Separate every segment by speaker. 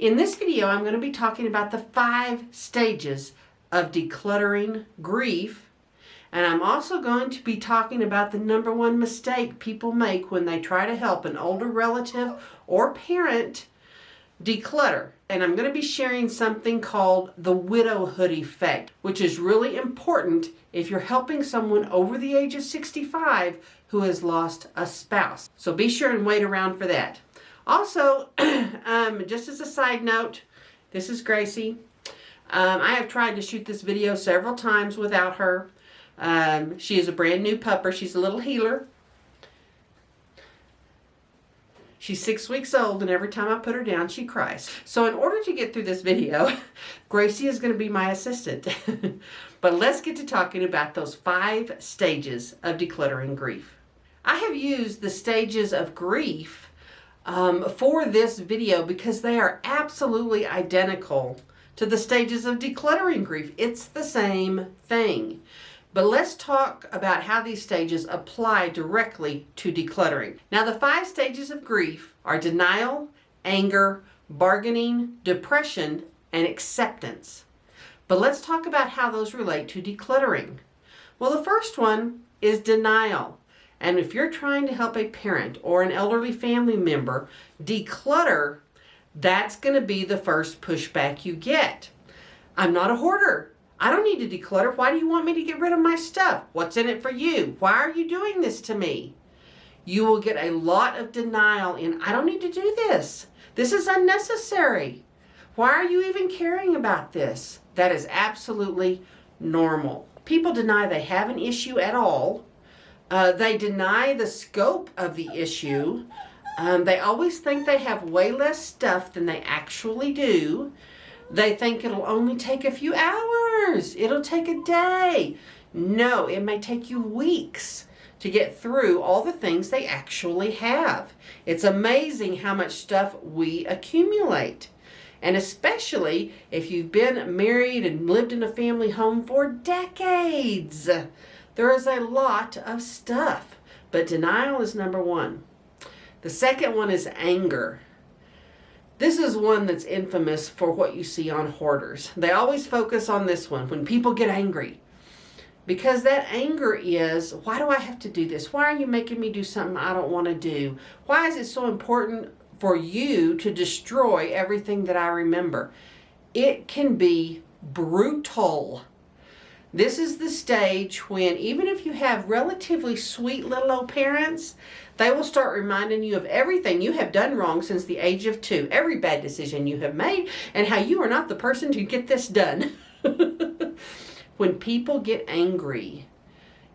Speaker 1: In this video, I'm going to be talking about the 5 stages of decluttering grief, and I'm also going to be talking about the #1 mistake people make when they try to help an older relative or parent declutter. And I'm going to be sharing something called the widowhood effect, which is really important if you're helping someone over the age of 65 who has lost a spouse. So be sure and wait around for that. Also, just as a side note, this is Gracie. I have tried to shoot this video several times without her. She is a brand new pupper. She's a little healer. She's 6 weeks old, and every time I put her down, she cries. So in order to get through this video, Gracie is going to be my assistant. But let's get to talking about those 5 stages of decluttering grief. I have used the stages of grief for this video because they are absolutely identical to the stages of decluttering grief. It's the same thing. But let's talk about how these stages apply directly to decluttering. Now, the 5 stages of grief are denial, anger, bargaining, depression, and acceptance. But let's talk about how those relate to decluttering. Well, the first one is denial. And if you're trying to help a parent or an elderly family member declutter, that's going to be the first pushback you get. I'm not a hoarder. I don't need to declutter. Why do you want me to get rid of my stuff? What's in it for you? Why are you doing this to me? You will get a lot of denial in, I don't need to do this. This is unnecessary. Why are you even caring about this? That is absolutely normal. People deny they have an issue at all. They deny the scope of the issue. They always think they have way less stuff than they actually do. They think it'll only take a few hours. It'll take a day. No, it may take you weeks to get through all the things they actually have. It's amazing how much stuff we accumulate. And especially if you've been married and lived in a family home for decades. There is a lot of stuff. But denial is #1. The second one is anger. This is one that's infamous for what you see on hoarders. They always focus on this one, when people get angry. Because that anger is, why do I have to do this? Why are you making me do something I don't want to do? Why is it so important for you to destroy everything that I remember? It can be brutal. This is the stage when, even if you have relatively sweet little old parents, they will start reminding you of everything you have done wrong since the age of 2, every bad decision you have made, and how you are not the person to get this done. When people get angry,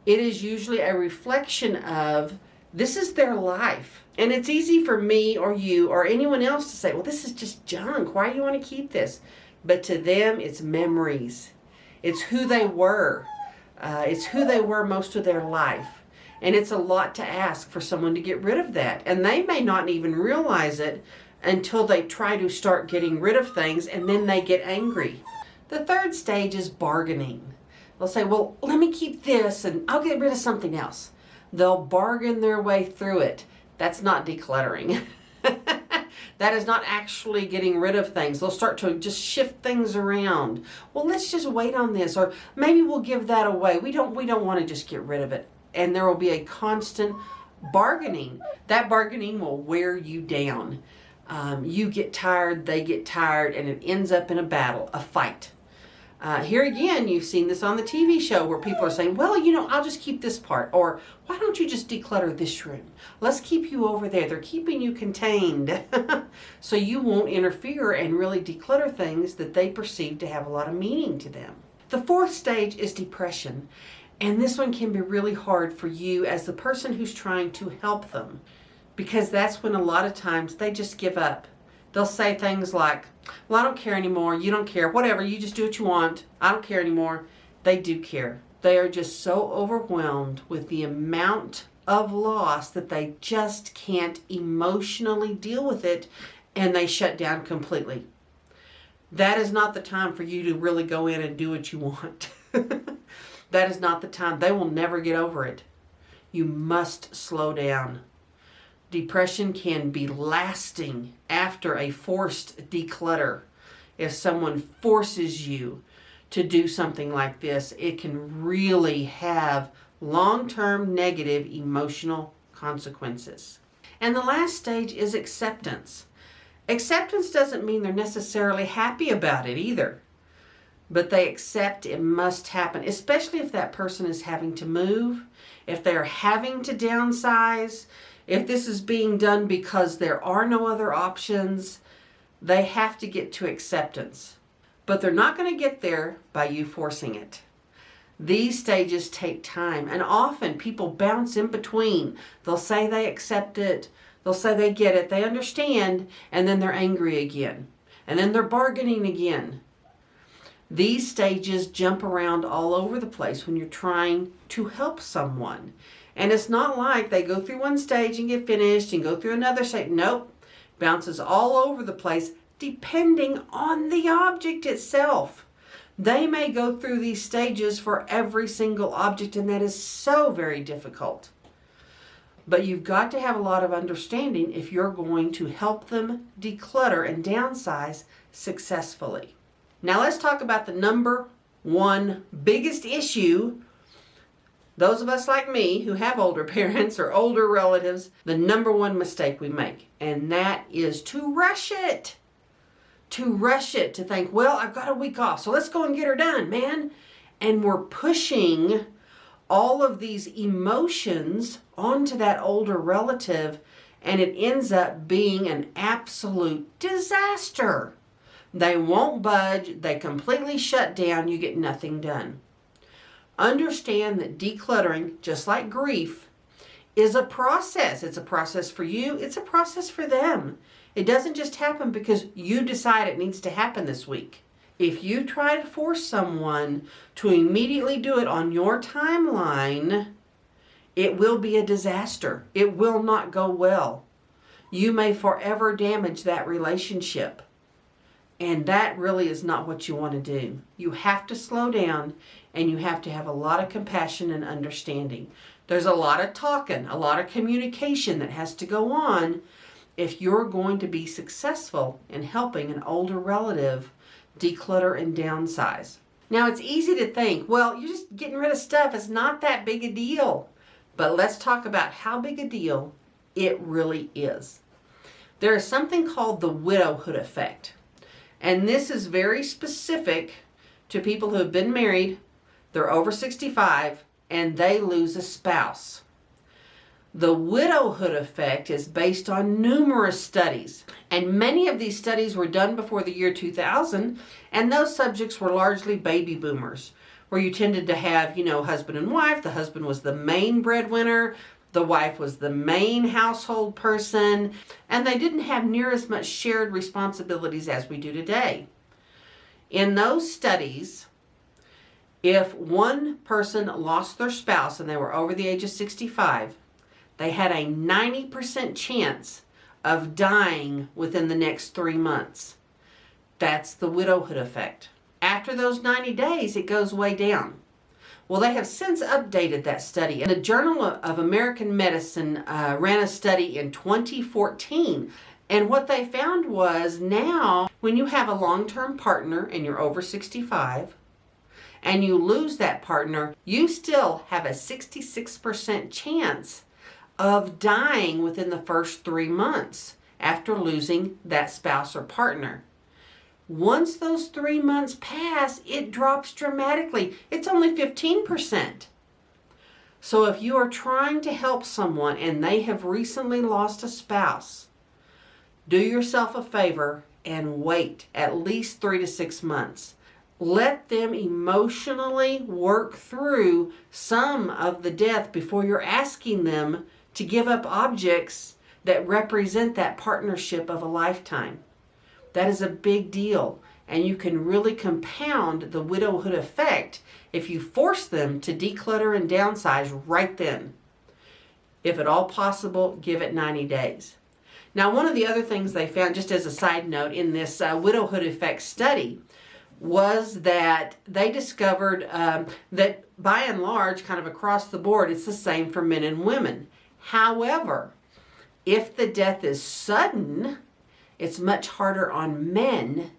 Speaker 1: it is usually a reflection of, this is their life. And it's easy for me or you or anyone else to say, well, this is just junk. Why do you want to keep this? But to them, it's memories. It's who they were. It's who they were most of their life. And it's a lot to ask for someone to get rid of that. And they may not even realize it until they try to start getting rid of things, and then they get angry. The third stage is bargaining. They'll say, well, let me keep this and I'll get rid of something else. They'll bargain their way through it. That's not decluttering. That is not actually getting rid of things. They'll start to just shift things around. Well, let's just wait on this, or maybe we'll give that away. We don't want to just get rid of it. And there will be a constant bargaining. That bargaining will wear you down. You get tired, they get tired, and it ends up in a battle, a fight. Here again, you've seen this on the TV show where people are saying, well, I'll just keep this part. Or, why don't you just declutter this room? Let's keep you over there. They're keeping you contained so you won't interfere and really declutter things that they perceive to have a lot of meaning to them. The fourth stage is depression. And this one can be really hard for you as the person who's trying to help them. Because that's when a lot of times they just give up. They'll say things like, well, I don't care anymore. You don't care. Whatever. You just do what you want. I don't care anymore. They do care. They are just so overwhelmed with the amount of loss that they just can't emotionally deal with it, and they shut down completely. That is not the time for you to really go in and do what you want. That is not the time. They will never get over it. You must slow down. Depression can be lasting after a forced declutter. If someone forces you to do something like this, it can really have long-term negative emotional consequences. And the last stage is acceptance. Acceptance doesn't mean they're necessarily happy about it either, but they accept it must happen, especially if that person is having to move, if they're having to downsize, if this is being done because there are no other options. They have to get to acceptance. But they're not going to get there by you forcing it. These stages take time, and often people bounce in between. They'll say they accept it, they'll say they get it, they understand, and then they're angry again. And then they're bargaining again. These stages jump around all over the place when you're trying to help someone. And it's not like they go through one stage and get finished and go through another stage. Nope. Bounces all over the place depending on the object itself. They may go through these stages for every single object, and that is so very difficult. But you've got to have a lot of understanding if you're going to help them declutter and downsize successfully. Now let's talk about the number one biggest issue. Those of us like me who have older parents or older relatives, the number one mistake we make, and that is to rush it. To rush it, to think, well, I've got a week off, so let's go and get her done, man. And we're pushing all of these emotions onto that older relative, and it ends up being an absolute disaster. They won't budge, they completely shut down, you get nothing done. Understand that decluttering, just like grief, is a process. It's a process for you, it's a process for them. It doesn't just happen because you decide it needs to happen this week. If you try to force someone to immediately do it on your timeline, it will be a disaster. It will not go well. You may forever damage that relationship. And that really is not what you want to do. You have to slow down, and you have to have a lot of compassion and understanding. There's a lot of talking, a lot of communication that has to go on if you're going to be successful in helping an older relative declutter and downsize. Now, it's easy to think, well, you're just getting rid of stuff. It's not that big a deal. But let's talk about how big a deal it really is. There is something called the widowhood effect. And this is very specific to people who have been married, they're over 65, and they lose a spouse. The widowhood effect is based on numerous studies, and many of these studies were done before the year 2000, and those subjects were largely baby boomers, where you tended to have, husband and wife. The husband was the main breadwinner, the wife was the main household person, and they didn't have near as much shared responsibilities as we do today. In those studies, if one person lost their spouse and they were over the age of 65, they had a 90% chance of dying within the next 3 months. That's the widowhood effect. After those 90 days, it goes way down. Well, they have since updated that study. And the Journal of American Medicine ran a study in 2014. And what they found was now, when you have a long-term partner and you're over 65, and you lose that partner, you still have a 66% chance of dying within the first 3 months after losing that spouse or partner. Once those 3 months pass, it drops dramatically. It's only 15%. So if you are trying to help someone and they have recently lost a spouse, do yourself a favor and wait at least 3 to 6 months. Let them emotionally work through some of the death before you're asking them to give up objects that represent that partnership of a lifetime. That is a big deal, and you can really compound the widowhood effect if you force them to declutter and downsize right then. If at all possible, give it 90 days. Now, one of the other things they found, just as a side note, in this widowhood effect study was that they discovered that by and large, kind of across the board, it's the same for men and women. However, If the death is sudden, it's much harder on men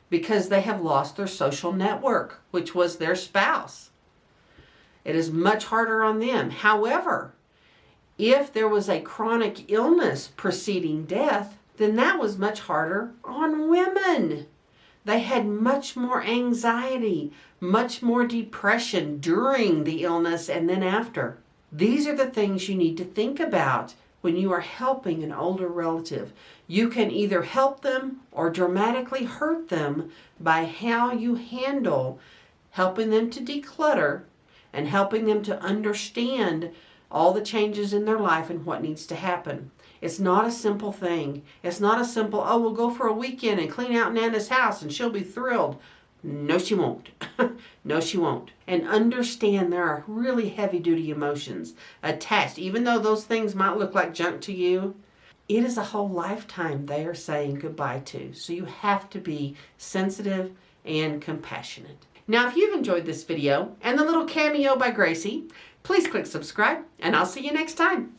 Speaker 1: because they have lost their social network, which was their spouse. It is much harder on them. However, if there was a chronic illness preceding death, then that was much harder on women. They had much more anxiety, much more depression during the illness and then after. These are the things you need to think about when you are helping an older relative. You can either help them or dramatically hurt them by how you handle helping them to declutter and helping them to understand all the changes in their life and what needs to happen. It's not a simple thing. It's not a simple, oh, we'll go for a weekend and clean out Nana's house and she'll be thrilled. No, she won't. No, she won't. And understand there are really heavy-duty emotions attached. Even though those things might look like junk to you, it is a whole lifetime they are saying goodbye to. So you have to be sensitive and compassionate. Now, if you've enjoyed this video and the little cameo by Gracie, please click subscribe, and I'll see you next time.